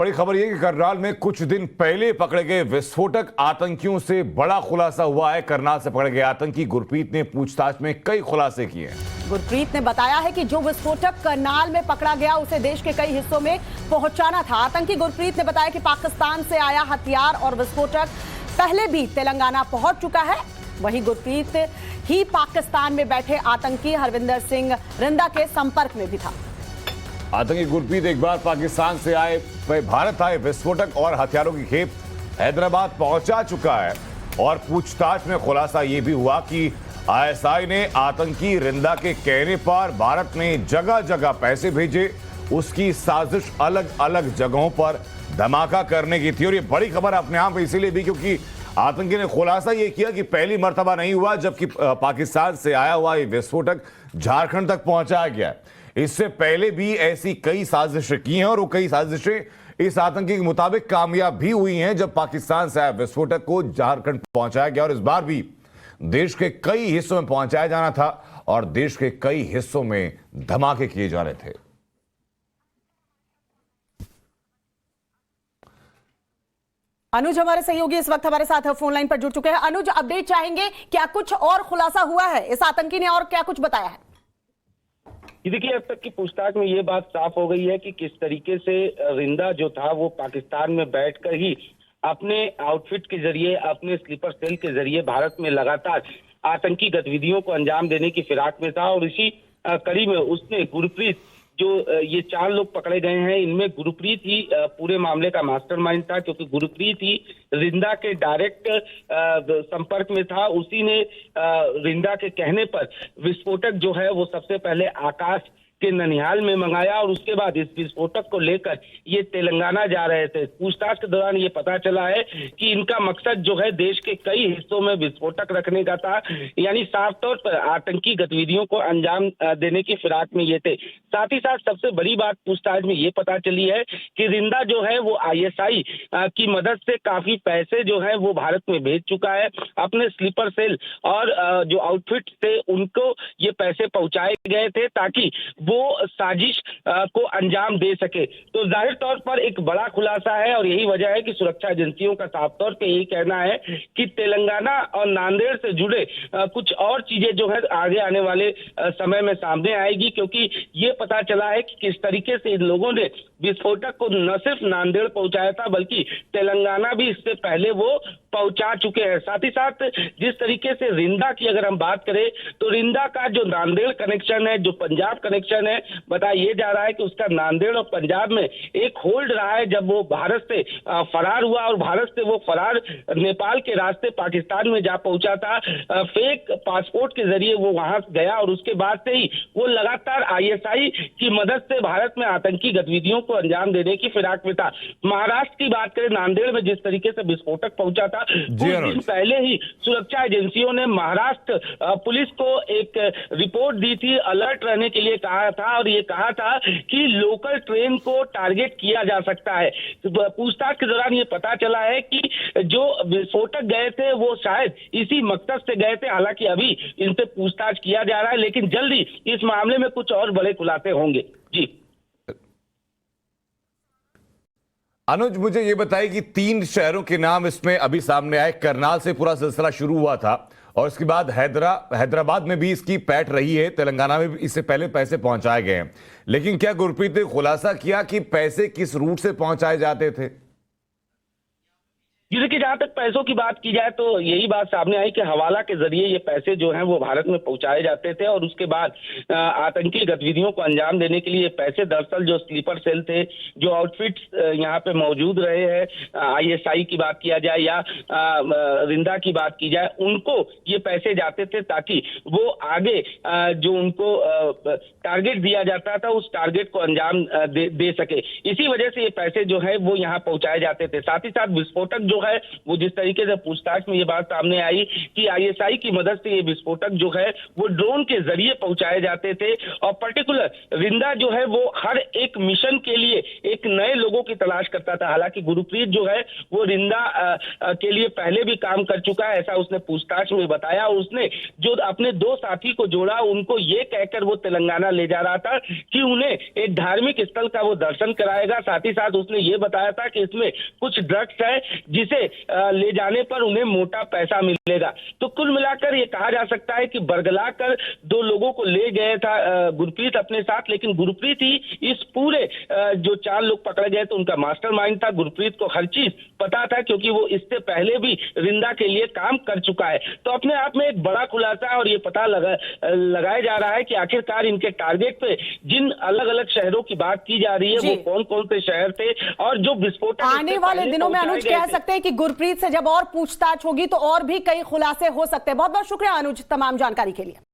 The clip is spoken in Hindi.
बड़ी खबर यह कि करनाल में कुछ दिन पहले पकड़े गए विस्फोटक आतंकियों से बड़ा खुलासा हुआ है। करनाल से पकड़े गए आतंकी गुरप्रीत ने पूछताछ में कई खुलासे किए हैं। गुरप्रीत ने बताया है कि जो विस्फोटक करनाल में पकड़ा गया उसे देश के कई हिस्सों में पहुंचाना था। आतंकी गुरप्रीत ने बताया कि पाकिस्तान से आया हथियार और विस्फोटक पहले भी तेलंगाना पहुंच चुका है। वहीं गुरप्रीत ही पाकिस्तान में बैठे आतंकी हरविंदर सिंह रिंदा के संपर्क में भी था। आतंकी गुरप्रीत एक बार पाकिस्तान से भारत आए विस्फोटक और हथियारों की खेप हैदराबाद पहुंचा चुका है। और पूछताछ में खुलासा यह भी हुआ कि आईएसआई ने आतंकी रिंदा के कहने पर भारत में जगह जगह पैसे भेजे। उसकी साजिश अलग अलग जगहों पर धमाका करने की थी। और ये बड़ी खबर अपने आप में इसीलिए भी क्योंकि आतंकी ने खुलासा यह किया कि पहली मर्तबा नहीं हुआ जबकि पाकिस्तान से आया हुआ ये विस्फोटक झारखंड तक पहुंचाया गया। इससे पहले भी ऐसी कई साजिशें की हैं और वो कई साजिशें इस आतंकी के मुताबिक कामयाब भी हुई हैं जब पाकिस्तान से आया विस्फोटक को झारखंड पहुंचाया गया। और इस बार भी देश के कई हिस्सों में पहुंचाया जाना था और देश के कई हिस्सों में धमाके किए जा रहे थे। अनुज हमारे सहयोगी इस वक्त हमारे साथ फोन लाइन पर जुड़ चुके हैं। अनुज, अपडेट चाहेंगे, क्या कुछ और खुलासा हुआ है? इस आतंकी ने और क्या कुछ बताया है? देखिए, अब तक की पूछताछ में ये बात साफ हो गई है कि किस तरीके से रिंदा जो था वो पाकिस्तान में बैठकर ही अपने आउटफिट के जरिए, अपने स्लीपर सेल के जरिए भारत में लगातार आतंकी गतिविधियों को अंजाम देने की फिराक में था। और इसी कड़ी में उसने गुरप्रीत, जो ये 4 लोग पकड़े गए हैं, इनमें गुरप्रीत ही पूरे मामले का मास्टरमाइंड था, क्योंकि गुरप्रीत ही रिंदा के डायरेक्ट संपर्क में था। उसी ने रिंदा के कहने पर विस्फोटक जो है वो सबसे पहले आकाश के ननिहाल में मंगाया और उसके बाद इस विस्फोटक को लेकर ये तेलंगाना जा रहे थे। पूछताछ के दौरान ये पता चला है कि इनका मकसद जो है देश के कई हिस्सों में विस्फोटक रखने का था, यानी साफ तौर पर आतंकी गतिविधियों को अंजाम देने की फिराक में ये थे। साथ ही साथ सबसे बड़ी बात पूछताछ में ये पता चली है कि रिंदा जो है वो आईएसआई की मदद से काफी पैसे जो है वो भारत में भेज चुका है। अपने स्लीपर सेल और जो आउटफिट थे उनको ये पैसे पहुंचाए गए थे ताकि वो साजिश को अंजाम दे सके। तो जाहिर तौर पर एक बड़ा खुलासा है और यही वजह है कि सुरक्षा एजेंसियों का साफ तौर पे यही कहना है कि तेलंगाना और नांदेड़ से जुड़े कुछ और चीजें जो है आगे आने वाले समय में सामने आएगी, क्योंकि ये पता चला है कि किस तरीके से इन लोगों ने विस्फोटक को न सिर्फ नांदेड़ पहुंचाया था बल्कि तेलंगाना भी इससे पहले वो पहुंचा चुके हैं। साथ ही साथ जिस तरीके से रिंदा की अगर हम बात करें तो रिंदा का जो नांदेड़ कनेक्शन है, जो पंजाब कनेक्शन है, बताया ये जा रहा है कि उसका नांदेड़ और पंजाब में एक होल्ड रहा है। जब वो भारत से फरार हुआ और भारत से वो फरार नेपाल के रास्ते पाकिस्तान में जा पहुंचा था, फेक पासपोर्ट के जरिए वो वहां गया और उसके बाद से ही वो लगातार आईएसआई की मदद से भारत में आतंकी गतिविधियों को अंजाम देने की फिराक में था। महाराष्ट्र की बात करें, नांदेड़ में जिस तरीके से विस्फोटक पहुंचा था, कुछ दिन पहले ही सुरक्षा एजेंसियों ने महाराष्ट्र पुलिस को एक रिपोर्ट दी थी, अलर्ट रहने के लिए कहा था और ये कहा था कि लोकल ट्रेन को टारगेट किया जा सकता है। पूछताछ के दौरान ये पता चला है कि जो विस्फोटक गए थे वो शायद इसी मकसद से गए थे। हालांकि अभी इनसे पूछताछ किया जा रहा है, लेकिन जल्दी इस मामले में कुछ और बड़े खुलासे होंगे। जी अनुज, मुझे ये बताइए कि 3 शहरों के नाम इसमें अभी सामने आए। करनाल से पूरा सिलसिला शुरू हुआ था और उसके बाद हैदराबाद में भी इसकी पैठ रही है, तेलंगाना में भी इससे पहले पैसे पहुंचाए गए हैं। लेकिन क्या गुरप्रीत ने खुलासा किया कि पैसे किस रूट से पहुंचाए जाते थे? देखिए, जहां तक पैसों की बात की जाए तो यही बात सामने आई कि हवाला के जरिए ये पैसे जो हैं वो भारत में पहुंचाए जाते थे और उसके बाद आतंकी गतिविधियों को अंजाम देने के लिए पैसे दरअसल जो स्लीपर सेल थे, जो आउटफिट्स यहाँ पे मौजूद रहे हैं, आईएसआई की बात किया जाए या रिंदा की बात की जाए, उनको ये पैसे जाते थे ताकि वो आगे जो उनको टारगेट दिया जाता था उस टारगेट को अंजाम दे सके। इसी वजह से ये पैसे जो है वो यहाँ पहुंचाए जाते थे। साथ ही साथ विस्फोटक जो जो है वो जिस तरीके से पूछताछ में ये बात सामने आई कि आईएसआई की मदद से ये विस्फोटक जो है वो ड्रोन के जरिए पहुंचाए जाते थे और पर्टिकुलर रिंदा जो है वो हर एक मिशन के लिए एक नए लोगों की तलाश करता था। हालांकि गुरप्रीत जो है वो रिंदा के लिए पहले भी काम कर चुका है, ऐसा उसने पूछताछ में बताया। उसने जो अपने दो साथी को जोड़ा, उनको ये कहकर वो तेलंगाना ले जा रहा था कि उन्हें एक धार्मिक स्थल का वो दर्शन कराएगा। साथ ही साथ उसने ये बताया था कि इसमें कुछ ड्रग्स है जिसे ले जाने पर उन्हें मोटा पैसा मिलेगा। तो कुल मिलाकर ये कहा जा सकता है कि बरगलाकर दो लोगों को ले गए था गुरप्रीत अपने साथ, लेकिन गुरप्रीत ही इस पूरे जो 4 लोग पकड़े गए थे उनका मास्टरमाइंड था। गुरप्रीत को हर चीज पता था क्योंकि वो इससे पहले भी रिंदा के लिए काम कर चुका है। तो अपने आप में एक बड़ा खुलासा है और ये पता लगाया जा रहा है कि आखिरकार इनके टारगेट पे जिन अलग अलग शहरों की बात की जा रही है वो कौन कौन से शहर थे और जो विस्फोटक आने वाले दिनों में अनुज कह सकते हैं कि गुरप्रीत से जब और पूछताछ होगी तो और भी कई खुलासे हो सकते हैं। बहुत बहुत शुक्रिया अनुज तमाम जानकारी के लिए।